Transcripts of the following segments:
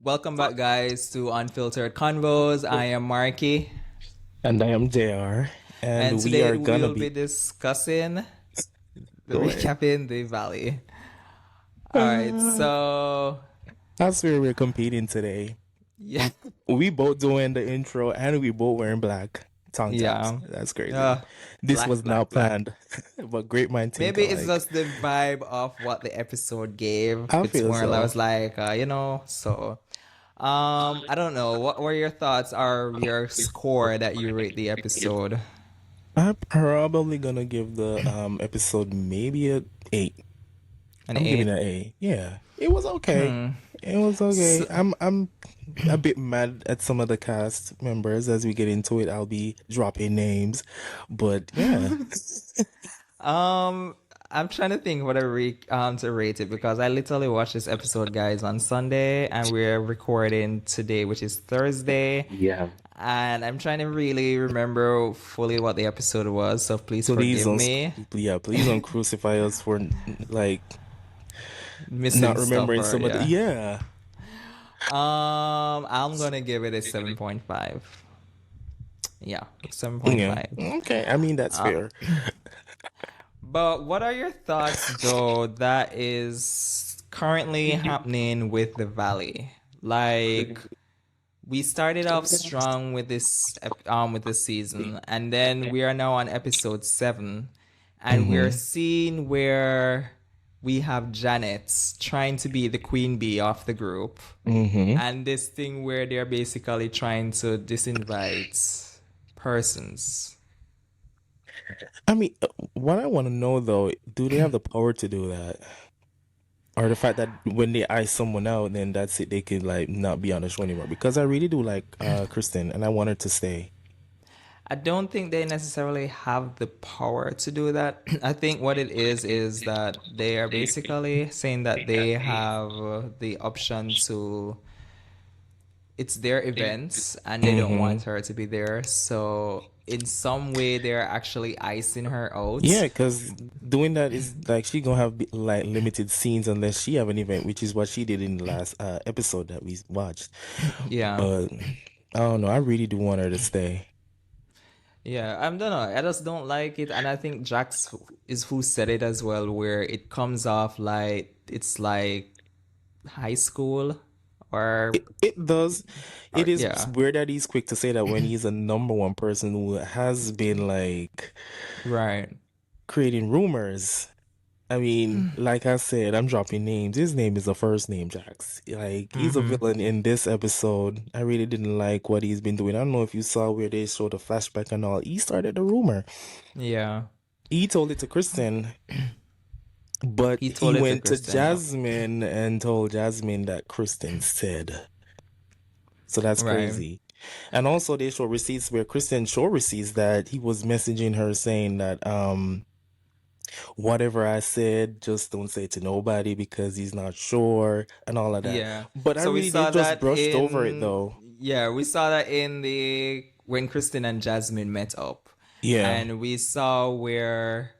Welcome back, guys, to Unfiltered Convos. I am Marky, And I am JR, and and we today are we gonna will be be discussing the go ahead. recapping the Valley. All right, Uh, so that's where we're competing today. yeah, We both doing the intro and we both wearing black tongue taps. yeah, That's crazy. uh, This black, was black, not black. planned, but great mind think Maybe it's alike. just the vibe of what the episode gave. I It's feel more, I so. was like, so. I don't know. What were your thoughts or your score that you rate the episode? I'm probably gonna give the episode maybe a 8. An I'm giving eight? it an A. Yeah, it was okay. Hmm. It was okay. So, I'm a bit mad at some of the cast members. As we get into it, I'll be dropping names, but yeah. Um, I'm trying to think what to rate it because I literally watched this episode, guys, on Sunday, and we're recording today, which is Thursday. Yeah. And I'm trying to really remember fully what the episode was, so please Please forgive don't, me. yeah, please don't crucify us for like Missing not stuff remembering or some of the. yeah. Yeah. I'm gonna give it a 7.5. Yeah, Yeah. 7.5. Okay. I mean, that's Uh, fair. But what are your thoughts, though, that is currently happening with the Valley? Like, we started off strong with this season, and then we are now on episode 7, and we're Hmm. seeing where we have Janet trying to be the queen bee of the group, Hmm. and this thing where they're basically trying to disinvite persons. I mean, what I want to know though, do they have the power to do that? Or the fact that when they ice someone out, then that's it, they could like not be on the show anymore. Because I really do like Kristen and I want her to stay. I don't think they necessarily have the power to do that. I think what it is that they are basically saying that they have the option to, it's their events and they don't Hmm. want her to be there. So in some way, they're actually icing her Yeah, out. because doing that is like she gonna have like limited scenes unless she have an event, which is what she did in the last episode that we watched. Yeah. But I don't know. I really do want her to stay. Yeah, I don't know. I just don't like it, and I think Jax is who said it as well, where it comes off like it's like high school, or It does. It is yeah, weird that he's quick to say that when he's a number one person who has been like right. creating rumors. I mean, like I said, I'm dropping names. His name is the first name, Jax. Like, he's a Mm-hmm. villain in this episode. I really didn't like what he's been doing. I don't know if you saw where they showed the flashback and all. He started the rumor. Yeah, He told it to Kristen, but he he told it to went to Kristen. Yeah, Jasmine and told Jasmine that Kristen said. So that's right. crazy. And also they show receipts where Kristen show receipts that he was messaging her saying that whatever I said, just don't say it to nobody because he's not sure and all of that. Yeah. But I So we really saw did just that brushed over it in though. yeah, we saw that in the when Kristen and Jasmine met up, Yeah. and we saw where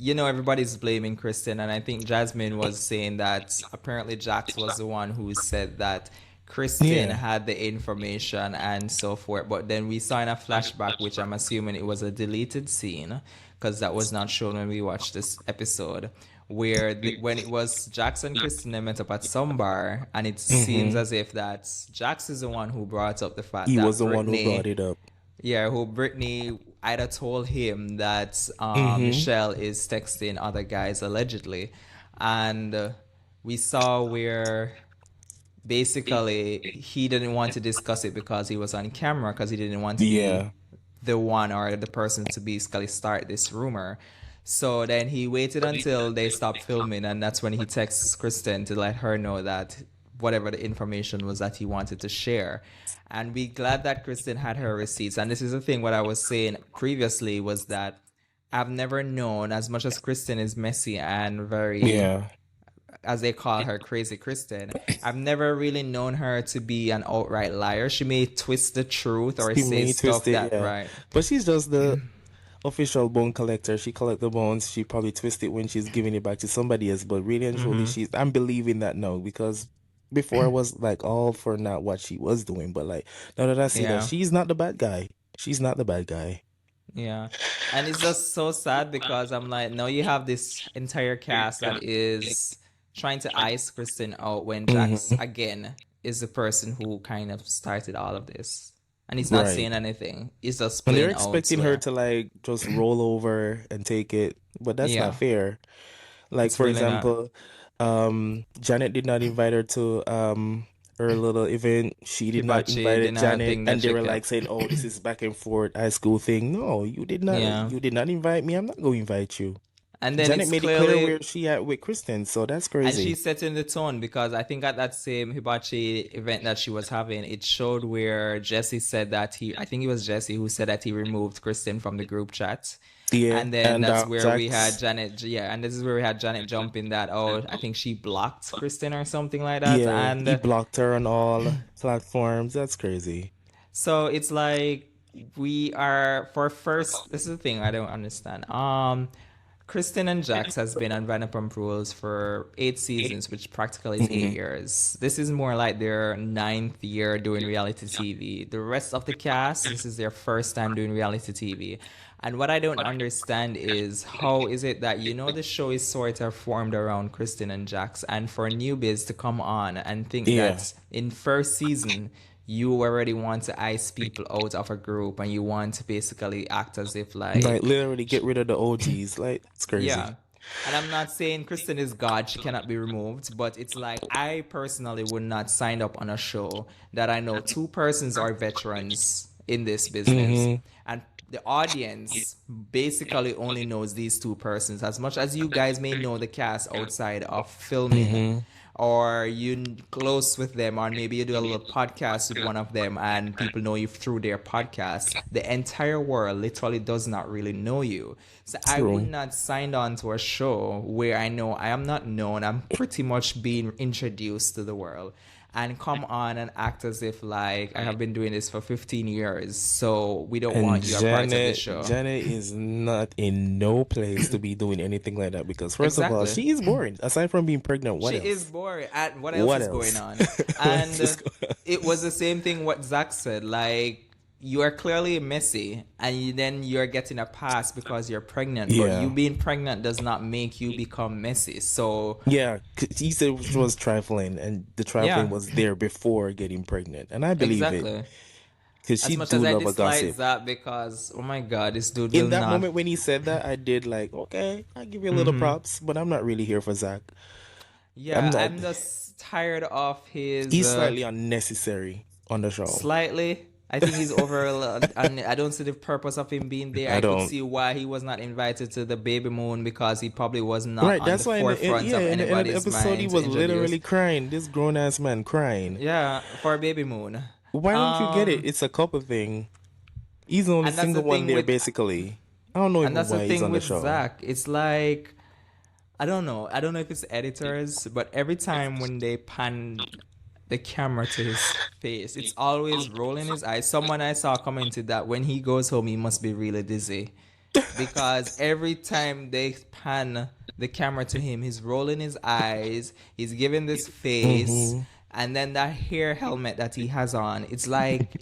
everybody's blaming Kristen, and I think Jasmine was saying that apparently Jax was the one who said that Kristen Yeah. had the information and so forth. But then we saw in a flashback, which I'm assuming it was a deleted scene, because that was not shown when we watched this episode, where when it was Jax and Kristen they met up at some bar, and it seems Hmm. as if that Jax is the one who brought up the fact He was that the one who brought it up. Who Brittany either told him that Hmm. Michelle is texting other guys allegedly, and we saw where basically he didn't want to discuss it because he was on camera because he didn't want to be Yeah. the one or the person to basically start this rumor. So then he waited until they stopped filming, and that's when he texts Kristen to let her know that whatever the information was that he wanted to share. And be glad that Kristen had her receipts. And this is the thing what I was saying previously was that I've never known, as much as Kristen is messy and very, Yeah. as they call her, crazy Kristen, I've never really known her to be an outright liar. She may twist the truth or She say may twist stuff it, that yeah. right. But she's just the official bone collector. She collect the bones. She probably twist it when she's giving it back to somebody else. But really and truly, Mm-hmm. I'm believing that now because before I was like all for not what she was doing, but like now that I see that Yeah. she's not the bad guy. She's not the bad guy. Yeah. And it's just so sad because I'm like, now you have this entire cast that is trying to ice Kristen out when Jax, Hmm. again, is the person who kind of started all of this. And he's not Right. saying anything. He's just And they're playing out expecting her where, to like just roll over and take it, but that's not yeah, fair. Like it's for really not. example, Janet did not invite her to her little event. She did not Hibachi invite dinner Janet, thing that and they she were like kept. saying, "Oh, this is back and forth high school thing." No, you did not. Yeah. You did not invite me. I'm not going to invite you. And then Janet it's made it clear where clearly, she at with Kristen, so that's and crazy. she's setting the tone because I think at that same Hibachi event that she was having, it showed where Jesse said that I think it was Jesse who said that he removed Kristen from the group chat. Yeah, And then and that's where we had Jax, Janet, yeah, and this is where we had Janet jump in that, oh, I think she blocked Kristen or something like that. yeah, he And blocked her on all platforms. That's crazy. so it's like we are for first. This is the thing I don't understand. Kristen and Jax has been on Vanderpump Rules for 8 seasons, which practically is eight Hmm. years. This is more like their ninth year doing reality TV. The rest of the cast, this is their first time doing reality TV. And what I don't understand is how is it that the show is sort of formed around Kristen and Jax, and for newbies to come on and think Yeah, that in first season you already want to ice people out of a group and you want to basically act as if like like literally get rid of the OGs. Like that's yeah. crazy. And I'm not saying Kristen is God, she cannot be removed, but it's like I personally would not sign up on a show that I know two persons are veterans in this business. Hmm. And the audience basically only knows these two persons. As much as you guys may know the cast outside of filming, Hmm. or close with them, or maybe you do a little podcast with one of them and people know you through their podcast, the entire world literally does not really know you. So I would True. not sign on to a show where I know I am not known, I'm pretty much being introduced to the world, and come on and act as if like I have been doing this for 15 years, so we don't And want you a part of the Janet, show. Janet is not in no place to be doing anything like that because first of all, Exactly. she is boring. Aside from being pregnant, what She is else? boring. And what else What is going else? on? What's And just going on? it was the same thing what Zach said. Like, you are clearly messy, and then you're getting a pass because you're pregnant. But you Yeah. being pregnant does not make you become messy. So, Yeah, he said it was trifling, and the trifling yeah, was there before getting pregnant, and I believe it exactly. because As she much as do I love a dislike gossip. Zach because, oh my God, this dude will In that not. moment when he said that, I did like, okay, I give you a little props, but I'm not really here for Zach. I'm Yeah, not. I'm just tired of his He's slightly unnecessary on the show. slightly. I think he's over, and I don't see the purpose of him being there. I I could don't. see why he was not invited to the baby moon because he probably was not Right, on the that's why forefront yeah, of in the anybody's episode he mind to was introduce. literally crying. This grown ass man crying. Yeah, for a baby moon. Why don't you get it? Um, It's a couple thing. He's the only and that's the single one thing there, with, basically. I don't know and even that's the why he's thing on the with show. Zach. It's like I don't know. I don't know if it's editors, but every time when they pan the camera to his face, it's always rolling his eyes. Someone I saw commented that when he goes home, he must be really dizzy because every time they pan the camera to him, he's rolling his eyes, he's giving this face, Hmm. and then that hair helmet that he has on. It's like,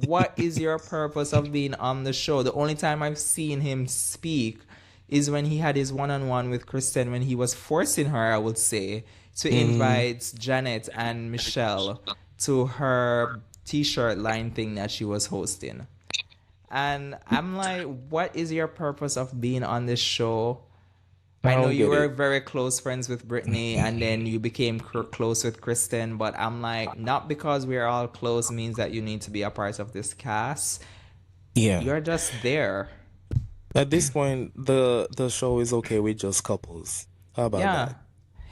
what is your purpose of being on the show? The only time I've seen him speak is when he had his one-on-one with Kristen, when he was forcing her, I would say, to Hmm. invite Janet and Michelle to her t-shirt line thing that she was hosting. And I'm like, what is your purpose of being on this show? I I know don't you get were it. very close friends with Brittany and then you became close with Kristen, but I'm like, not because we're all close means that you need to be a part of this cast. Yeah. You're just there. At this point, the show is okay with just couples. How about Yeah. that?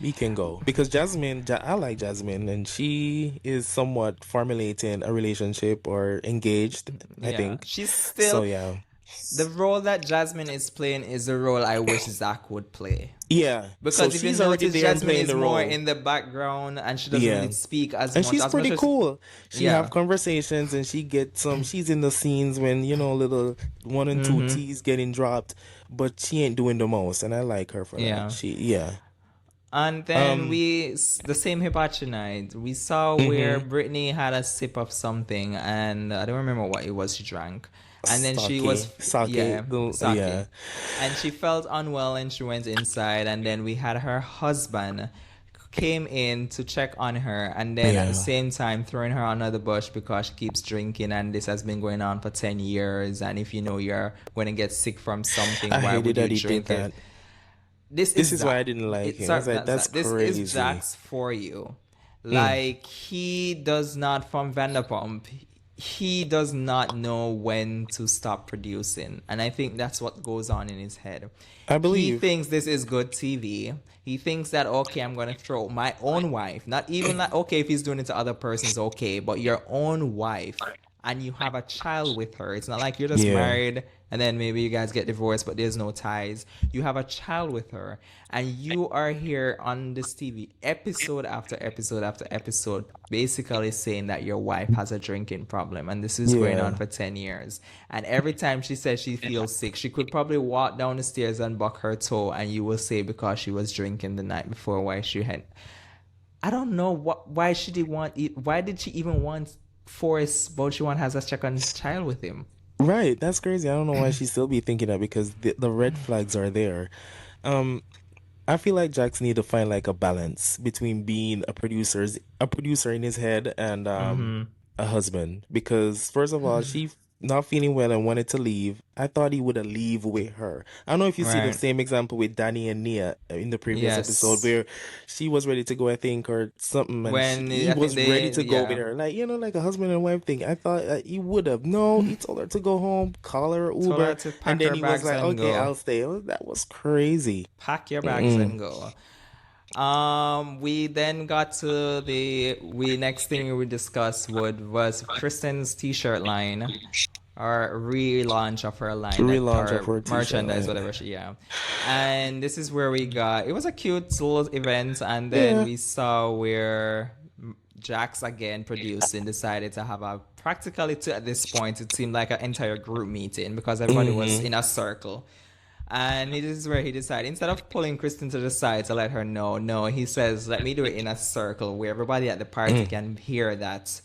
We can go because I like Jasmine, and she is somewhat formulating a relationship or engaged, I Yeah. think. She's So still yeah. the role that Jasmine is playing is the role I wish Zach would play. Yeah. So Because if you she's already notice, there and Jasmine playing is the more role. in the background and she doesn't Yeah. really speak as And much. she's As much pretty as, cool. She have yeah. conversations and she gets some she's in the scenes when, little one and two Mm-hmm. T's getting dropped, but she ain't doing the most and I like her for that. Yeah. Yeah. And then Um the same hibachi night, we saw where mhm. Brittany had a sip of something, and I don't remember what it was she drank. And then she was, Sake, yeah, sake. yeah. And she felt unwell and she went inside. And then we had her husband came in to check on her, and then at the Yeah. same time throwing her under the bush because she keeps drinking and this has been going on for 10 years. And if you know you're going to get sick from something, I why hated would you that he did drink it? that. This This is is why I Zach. didn't like It's him. I was sorry, like, not that's Zach. This is crazy. Jax for you. Mm. Like he does not from Vanderpump. He does not know when to stop producing, and I think that's what goes on in his head. I He believe. thinks this is good TV. He thinks that okay, I'm gonna throw my own wife. Not even like okay, if he's doing it to other persons, okay, but your own wife and you have a child with her. It's not like you're just Yeah. married and then maybe you guys get divorced, but there's no ties. You have a child with her, and you are here on this TV episode after episode after episode, basically saying that your wife has a drinking problem, and this is going on Yeah. for 10 years. And every time she says she feels sick, she could probably walk down the stairs and buck her toe, and you will say because she was drinking the night before, why she had. I don't know why she did want it. Why did she even want Forrest Bochuan has a second child with him? Right. That's crazy. I don't know why she still be thinking that because the red flags are there. Um, I feel like Jax need to find like a balance between being a producer in his head and Mm-hmm. a husband because first of all she not feeling well and wanted to leave. I thought he would have leave with her. I don't know if you see the Right. same example with Danny and Nia in the previous episode Yes. where she was ready to go, I think, or something, and When he I think was ready they, to go with yeah, her, like like a husband and wife thing. I thought he would have. No, he told her to go home, call her told her Uber, to and pack then her he was bags like, and "Okay, go. I'll stay." That was crazy. Pack your bags Mm-mm. and go. We then got to we next thing we discussed was Kristen's t-shirt line, or relaunch of her line that Relaunch of or her t-shirt merchandise, line. whatever she, yeah. And this is where we got it was a cute little event, and then Yeah. we saw where Jax again producing decided to have a practically to at this point it seemed like an entire group meeting because everybody was Mm-hmm. in a circle. And this is where he decided, instead of pulling Kristen to the side to let her know, no, he says, let me do it in a circle where everybody at the party can hear that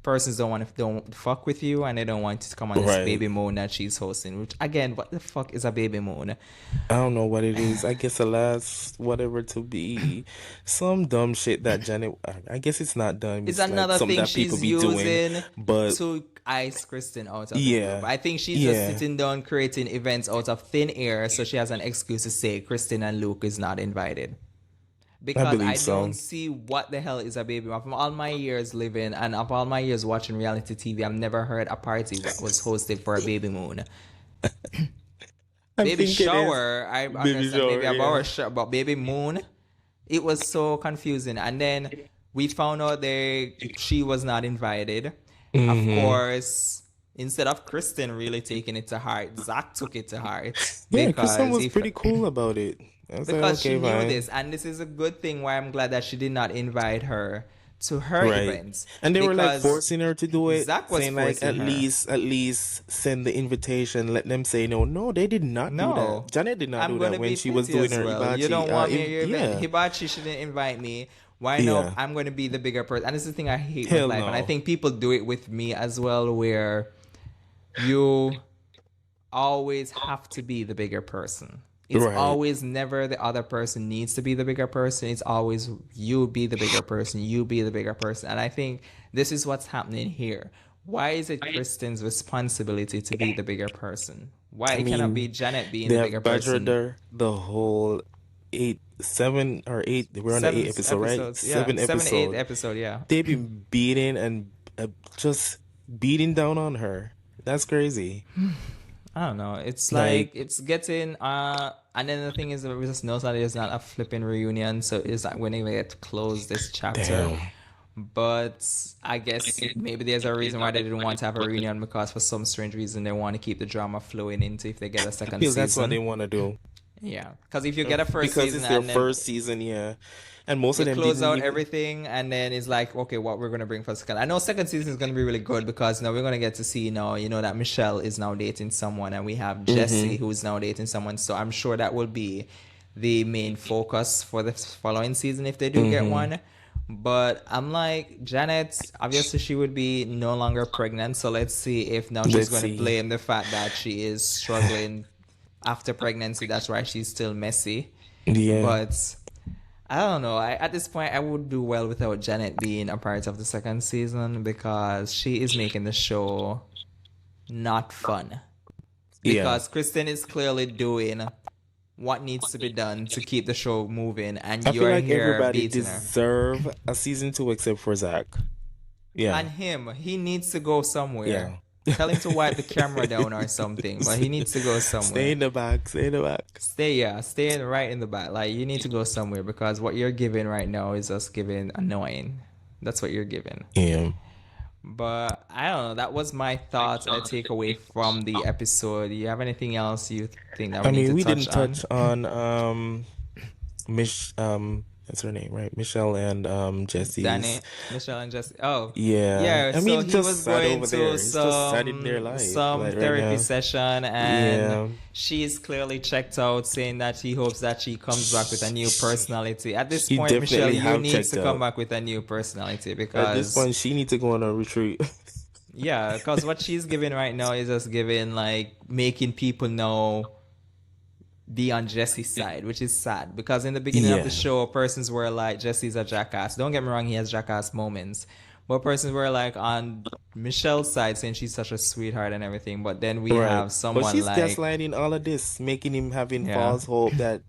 persons don't fuck with you and they don't want you to come on this Right. baby moon that she's hosting. Which again, what the fuck is a baby moon? I don't know what it is. I guess the last whatever to be some dumb shit that Janet. I guess it's not dumb. It's It's like another something thing that people she's be doing. using But to ice Kristen out of the group. yeah, I think she's just yeah, sitting down creating events out of thin air so she has an excuse to say Kristen and Luke is not invited. I Because I believe don't so. see what the hell is a baby mom. From all my years living and of all my years watching reality TV, I've never heard a party that was hosted for a baby moon. I Baby think it is shower, I baby understand maybe shower. a Yeah. shower, but baby moon, it was so confusing. And then we found out she was not invited. Of Mm-hmm. course, instead of Kristen really taking it to heart, Zach took it to heart Yeah, Kristen because was he pretty cool about it. I was like, because she okay, knew fine. this, and this is a good thing why I'm glad that she did not invite her to her Right. events And they were like because forcing her to do it, Zach was saying like forcing her. at least send the invitation, let them say no. No, they did not do that. No, Janet did not I'm do that gonna when be she was petty doing as her well. You Ibachi. don't want me at your event. Yeah. Hibachi shouldn't invite me. Why no? Yeah. I'm gonna be the bigger person, and this is the thing I hate with Hell life, and I no. think people do it with me as well, where you always have to be the bigger person. It's Right. always never the other person needs to be the bigger person. It's always you be the bigger person, you be the bigger person. And I think this is what's happening here. Why is it Kristen's responsibility to be the bigger person? Why I it cannot be mean, Janet being they the bigger have badgered person? her the whole 7 or 8. We're on the 8 episode, right? Episodes, yeah, 7, 8 7 episode. episode, yeah. They've been beating and just beating down on her. That's crazy. I don't know. It's like Like, it's getting and then the thing is we just know that there's not a flipping reunion, so it's like when they get to close this chapter. damn. But I guess maybe there's a reason why they didn't want to have a reunion because for some strange reason they want to keep the drama flowing into if they get a I second feel that's what they season. want to do. Yeah, because if you get a first Because season it's their and then first season, yeah. And most of you them close didn't out even. everything and then it's like, okay, what we're gonna bring for second. I know second season is gonna be really good because now we're gonna get to see now, that Michelle is now dating someone and we have Jesse Hmm. who's now dating someone. So I'm sure that will be the main focus for the following season if they do get Hmm. one. But I'm like, Janet, obviously she would be no longer pregnant. So let's see if now she's Let's going to see. blame the fact that she is struggling after pregnancy. That's why she's still messy. Yeah. But I don't know. At this point, I would do well without Janet being a part of the second season because she is making the show not fun. Yeah. Because Kristen is clearly doing what needs to be done to keep the show moving, and I feel you're like here everybody beating her. deserve a season 2 except for Zach. Yeah. And him, he needs to go somewhere. Yeah. Tell him to wipe the camera down or something, but he needs to go Stay somewhere. in the back. Stay in the back. Stay right in the back. Like you need to go somewhere because what you're giving right now is just giving annoying. That's what you're giving. Yeah. But I don't know. That was my thoughts and a takeaway from the episode. Do you have anything else you think that we I need mean, to we touch didn't on? touch on that's her name, right? Michelle and Jesse's. Danny, Michelle, and Jesse. Oh, Yeah. yeah. I So mean, he just was sad going over to there. It's just sad in their life, some like right therapy now. session, and Yeah. she's clearly checked out, saying that he hopes that she comes back with a new She, personality. At this she point, Michelle, definitely you have need checked to come out. back with a new personality At this because point, she needs to go on a retreat. yeah, because what she's giving right now is just giving like making people know be on Jesse's side, which is sad because in the beginning of the Yeah. show, persons were like, Jesse's a jackass. Don't get me wrong, he has jackass moments. But persons were like on Michelle's side saying she's such a sweetheart and everything. But then we Right. have But someone she's like, gaslighting all of this, making him having yeah, false hope that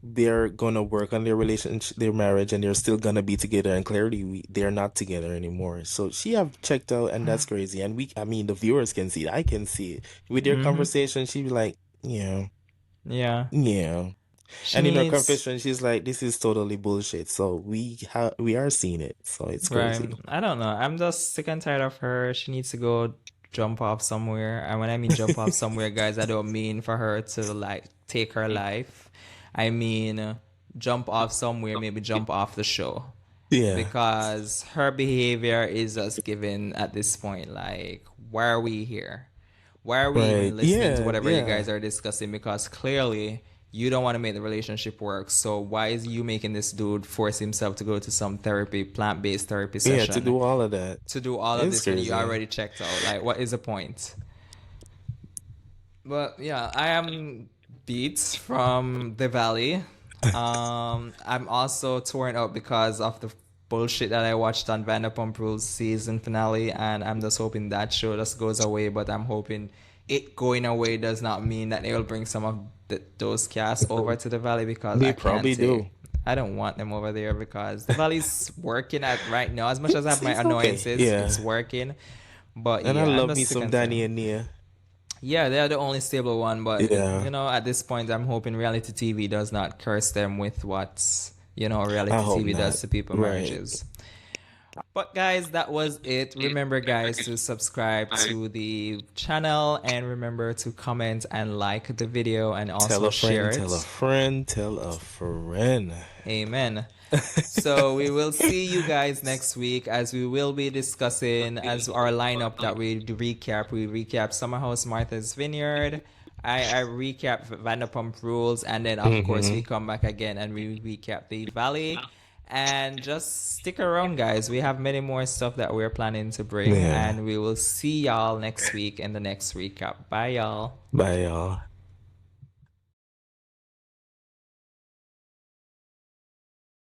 they're gonna work on their relationship, their marriage, and they're still gonna be together. And clearly, they're not together anymore. So she have checked out, and that's crazy. And I mean, the viewers can see it. I can see it with their mm-hmm, conversation. She be like, yeah, yeah, yeah. she And in her needs, confession, she's like, this is totally bullshit. So we are seeing it. So it's right. crazy. I don't know. I'm just sick and tired of her. She needs to go jump off somewhere. And when I mean jump off somewhere, guys, I don't mean for her to like take her life. I mean, jump off somewhere, maybe jump off the show. Yeah. Because her behavior is just given at this point, like, why are we here? Why are we Right. even listening to Yeah. whatever you Yeah. guys are discussing? Because clearly you don't want to make the relationship work. So why is you making this dude force himself to go to some therapy, plant-based therapy Yeah. To session do all of that. to do all of It's this when you crazy. already checked out? Like, what is the point? But yeah, I am beat from the valley. I'm also torn up because of the bullshit that I watched on Vanderpump Rules season finale, and I'm just hoping that show just goes away. But I'm hoping it going away does not mean that they will bring some of those casts over to the valley because They I can't probably do. take. I don't want them over there because the valley's working at right now. As much as I have my It's okay. annoyances, Yeah. it's working. But And I yeah, I'm love me just sick some and Danny tired. and Nia. Yeah, they're the only stable one, but Yeah. at this point, I'm hoping reality TV does not curse them with what, I reality hope TV not. does to people Right. marriages. But guys, that was it. Remember, guys, to subscribe to the channel and remember to comment and like the video and Tell also a share friend, tell a it. friend, tell a friend. Amen. So we will see you guys next week as we will be discussing as our lineup that we recap. We recap Summer House Martha's Vineyard. I recap Vanderpump Rules, and then of course we Hmm. come back again and we recap the Valley. And just stick around, guys. We have many more stuff that we're planning to bring, Yeah. and we will see y'all next week in the next recap. Bye, y'all. Bye, y'all.